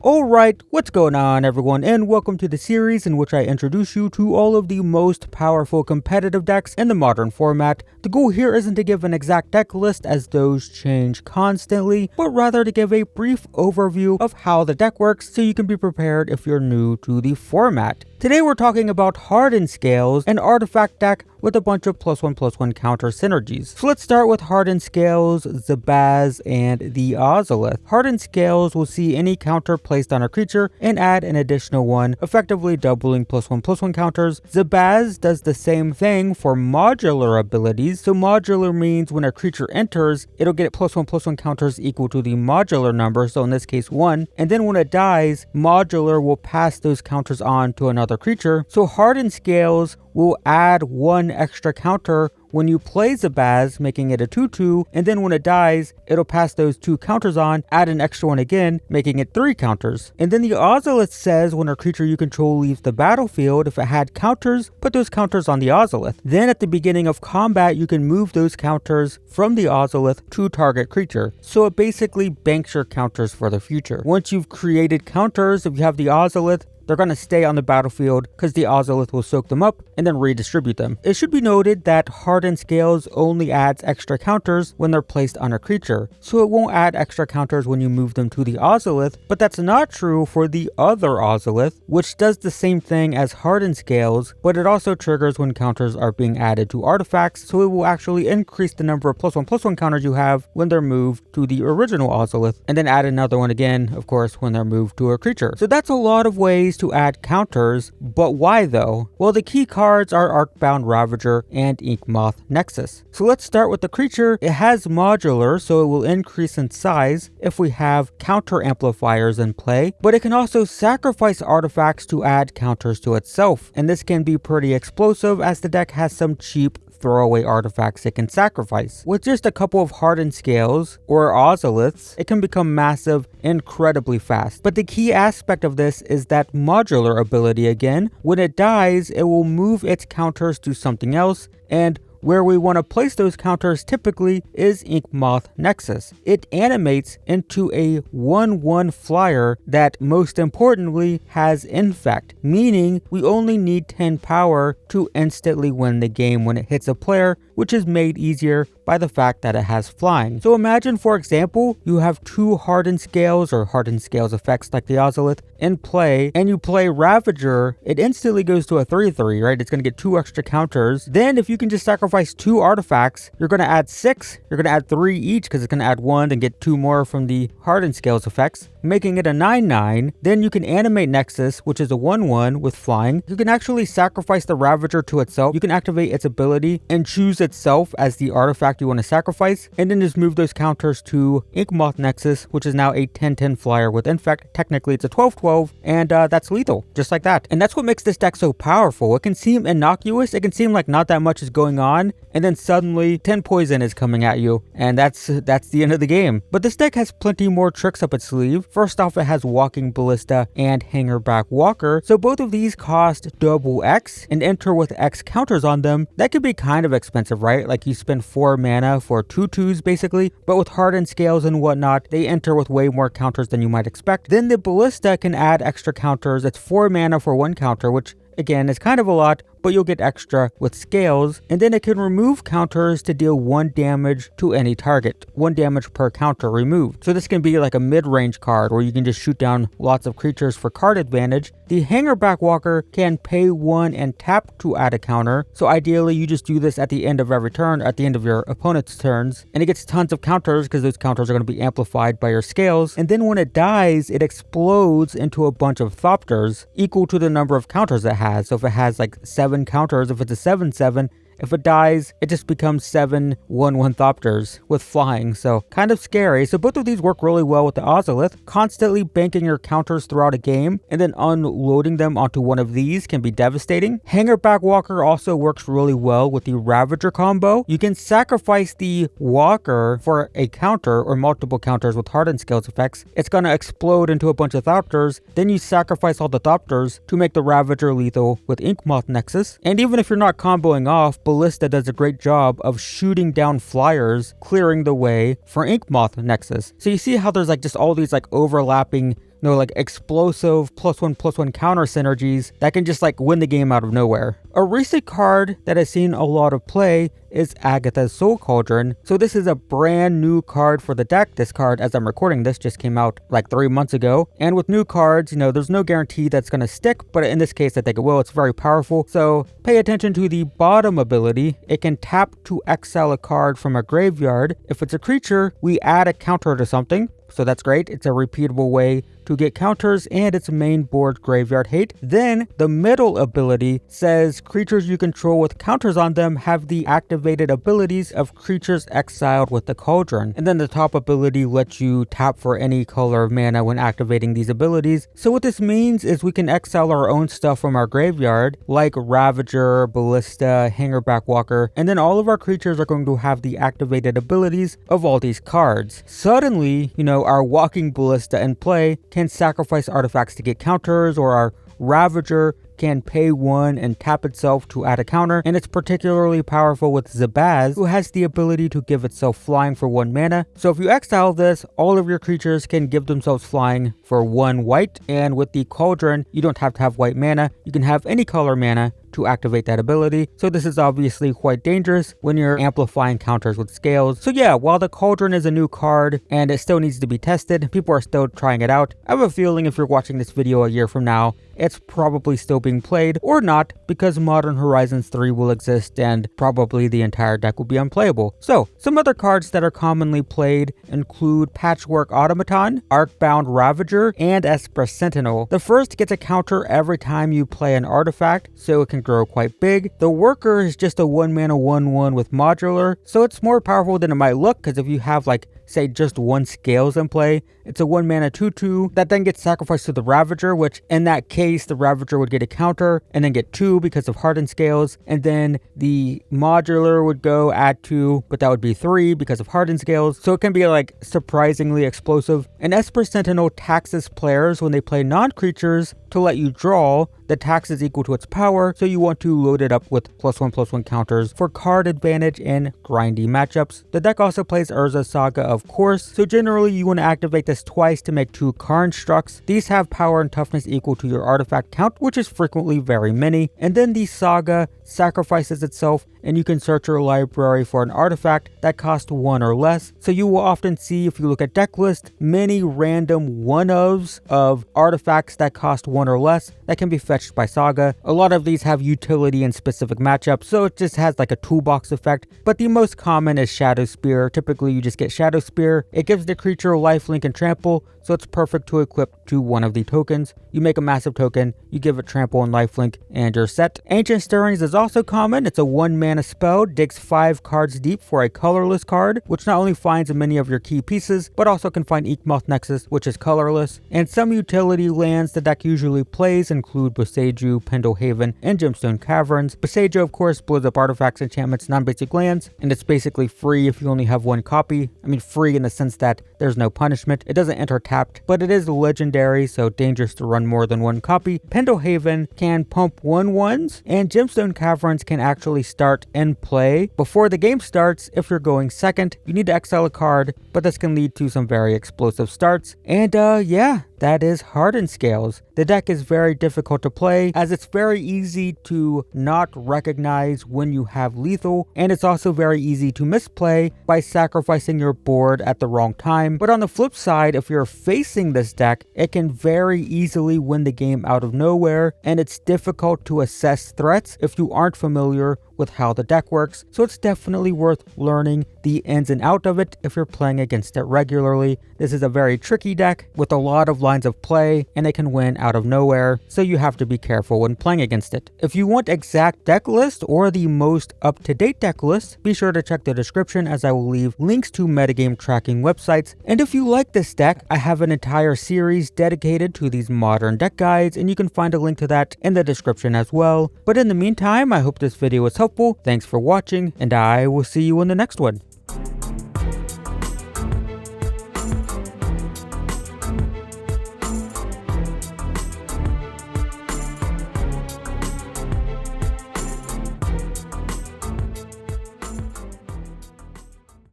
Alright, what's going on everyone, and welcome to the series in which I introduce you to all of the most powerful competitive decks in the modern format. The goal here isn't to give an exact deck list as those change constantly, but rather to give a brief overview of how the deck works so you can be prepared if you're new to the format. Today we're talking about Hardened Scales, an artifact deck with a bunch of +1/+1 counter synergies. So let's start with Hardened Scales, Zabaz, and the Ozolith. Hardened Scales will see any counter placed on a creature and add an additional one, effectively doubling +1/+1 counters. Zabaz does the same thing for modular abilities. So modular means when a creature enters, it'll get +1/+1 counters equal to the modular number, so in this case 1, and then when it dies, modular will pass those counters on to another creature. So Hardened Scales will add one extra counter when you play Zabaz, making it a 2/2, and then when it dies, it'll pass those 2 counters on, add an extra one again, making it 3 counters. And then the Ozolith says when a creature you control leaves the battlefield, if it had counters, put those counters on the Ozolith. Then at the beginning of combat, you can move those counters from the Ozolith to target creature. So it basically banks your counters for the future. Once you've created counters, if you have the Ozolith, they're going to stay on the battlefield because the Ozolith will soak them up and then redistribute them. It should be noted that Hardened Scales only adds extra counters when they're placed on a creature, so it won't add extra counters when you move them to the Ozolith, but that's not true for the other Ozolith, which does the same thing as Hardened Scales, but it also triggers when counters are being added to artifacts, so it will actually increase the number of +1/+1 counters you have when they're moved to the original Ozolith, and then add another one again, of course, when they're moved to a creature. So that's a lot of ways to add counters, but why though? Well, the key cards are Arcbound, Ravager, and Inkmoth Nexus. So let's start with the creature. It has modular, so it will increase in size if we have counter amplifiers in play, but it can also sacrifice artifacts to add counters to itself, and this can be pretty explosive as the deck has some cheap throwaway artifacts it can sacrifice. With just a couple of Hardened Scales or Ozoliths, it can become massive incredibly fast. But the key aspect of this is that modular ability again. When it dies, it will move its counters to something else, and where we want to place those counters typically is Inkmoth Nexus. It animates into a 1/1 flyer that most importantly has infect, meaning we only need 10 power to instantly win the game when it hits a player, which is made easier by the fact that it has flying. So imagine, for example, you have 2 Hardened Scales or Hardened Scales effects like the Ozolith in play, and you play Ravager, it instantly goes to a 3/3, right? It's going to get 2 extra counters. Then if you can just sacrifice 2 artifacts, you're going to add 6, you're going to add 3 each because it's going to add 1 and get 2 more from the Hardened Scales effects, making it a 9/9. Then you can animate Nexus, which is a 1/1 with flying. You can actually sacrifice the Ravager to itself. You can activate its ability and choose itself as the artifact you want to sacrifice, and then just move those counters to Inkmoth Nexus, which is now a 10/10 flyer with infect. Technically it's a 12/12, and that's lethal, just like that. And that's what makes this deck so powerful. It can seem innocuous, it can seem like not that much is going on, and then suddenly 10 poison is coming at you, and that's the end of the game. But this deck has plenty more tricks up its sleeve. First off, it has Walking Ballista and Hangarback Walker, so both of these cost double X and enter with X counters on them. That could be kind of expensive, right? Like you spend 4 mana for 2/2s basically, but with Hardened Scales and whatnot, they enter with way more counters than you might expect. Then the Ballista can add extra counters. It's 4 mana for 1 counter, which again is kind of a lot, but you'll get extra with Scales, and then it can remove counters to deal 1 damage to any target, 1 damage per counter removed. So this can be like a mid-range card where you can just shoot down lots of creatures for card advantage. The Hangarback Walker can pay 1 and tap to add a counter, so ideally you just do this at the end of every turn, at the end of your opponent's turns, and it gets tons of counters because those counters are going to be amplified by your Scales, and then when it dies, it explodes into a bunch of Thopters equal to the number of counters it has. So if it has like 7 counters, if it's a 7/7, If it dies, it just becomes 7 1/1 Thopters with flying, so kind of scary. So both of these work really well with the Ozolith. Constantly banking your counters throughout a game and then unloading them onto one of these can be devastating. Hangarback Walker also works really well with the Ravager combo. You can sacrifice the Walker for a counter or multiple counters with Hardened Scales effects. It's going to explode into a bunch of Thopters. Then you sacrifice all the Thopters to make the Ravager lethal with Inkmoth Nexus. And even if you're not comboing off, Ballista does a great job of shooting down flyers, clearing the way for Inkmoth Nexus. So you see how there's just all these overlapping like explosive +1/+1 counter synergies that can just like win the game out of nowhere. A recent card that has seen a lot of play is Agatha's Soul Cauldron. So this is a brand new card for the deck. This card, as I'm recording this, just came out like 3 months ago. And with new cards, there's no guarantee that's going to stick, but in this case I think it will. It's very powerful. So pay attention to the bottom ability. It can tap to exile a card from a graveyard. If it's a creature, we add a counter to something. So that's great. It's a repeatable way to get counters and its main board graveyard hate. Then the middle ability says creatures you control with counters on them have the activated abilities of creatures exiled with the Cauldron. And then the top ability lets you tap for any color of mana when activating these abilities. So what this means is we can exile our own stuff from our graveyard, like Ravager, Ballista, Hangarback Walker, and then all of our creatures are going to have the activated abilities of all these cards. Suddenly, our Walking Ballista in play can sacrifice artifacts to get counters, or our Ravager can pay 1 and tap itself to add a counter, and it's particularly powerful with Zabaz, who has the ability to give itself flying for 1 mana. So if you exile this, all of your creatures can give themselves flying for 1 white, and with the Cauldron, you don't have to have white mana, you can have any color mana to activate that ability. So this is obviously quite dangerous when you're amplifying counters with scales. So yeah, while the Cauldron is a new card and it still needs to be tested, people are still trying it out. I have a feeling if you're watching this video a year from now, it's probably still being played, or not, because Modern Horizons 3 will exist and probably the entire deck will be unplayable. So some other cards that are commonly played include Patchwork Automaton, Arcbound Ravager, and Esper Sentinel. The first gets a counter every time you play an artifact, so it can grow quite big. The Worker is just a 1 mana 1/1 with modular, so it's more powerful than it might look, because if you have say just 1 Scales in play, it's a 1 mana 2/2 that then gets sacrificed to the Ravager, which in that case the Ravager would get a counter and then get 2 because of Hardened Scales, and then the modular would go add 2, but that would be 3 because of Hardened Scales. So it can be surprisingly explosive. And Esper Sentinel taxes players when they play non-creatures to let you draw. The tax is equal to its power, so you want to load it up with +1/+1 counters for card advantage in grindy matchups. The deck also plays Urza's Saga, of course, so generally you want to activate this twice to make 2 Karn Structs. These have power and toughness equal to your artifact count, which is frequently very many. And then the Saga sacrifices itself, and you can search your library for an artifact that costs 1 or less. So you will often see, if you look at Decklists, many random one-ofs of artifacts that cost 1 or less that can be fetched by Saga. A lot of these have utility in specific matchups, so it just has a toolbox effect. But the most common is Shadow Spear. Typically you just get Shadow Spear. It gives the creature lifelink and trample, so it's perfect to equip to one of the tokens. You make a massive token, you give it trample and lifelink, and you're set. Ancient Stirrings is also common. It's a 1 mana spell, digs 5 cards deep for a colorless card, which not only finds many of your key pieces, but also can find Inkmoth Nexus, which is colorless. And some utility lands the deck usually plays include Boseiju, Pendlehaven, and Gemstone Caverns. Boseiju, of course, blows up artifacts, enchantments, non-basic lands, and it's basically free if you only have 1 copy. I mean, free in the sense that there's no punishment. It doesn't enter tapped, but it is legendary, so dangerous to run more than 1 copy. Pendlehaven can pump 1/1s, and Gemstone Caverns can actually start and play before the game starts. If you're going second, you need to exile a card, but this can lead to some very explosive starts. And yeah, that is Hardened Scales. The deck is very difficult to play, as it's very easy to not recognize when you have lethal, and it's also very easy to misplay by sacrificing your board at the wrong time. But on the flip side, if you're facing this deck, it can very easily win the game out of nowhere, and it's difficult to assess threats if you aren't familiar with how the deck works, so it's definitely worth learning the ins and out of it if you're playing against it regularly. This is a very tricky deck with a lot of lines of play, and it can win out of nowhere, so you have to be careful when playing against it. If you want exact deck list or the most up-to-date deck list, be sure to check the description, as I will leave links to metagame tracking websites. And if you like this deck, I have an entire series dedicated to these modern deck guides, and you can find a link to that in the description as well. But in the meantime, I hope this video was helpful. Thanks for watching, and I will see you in the next one.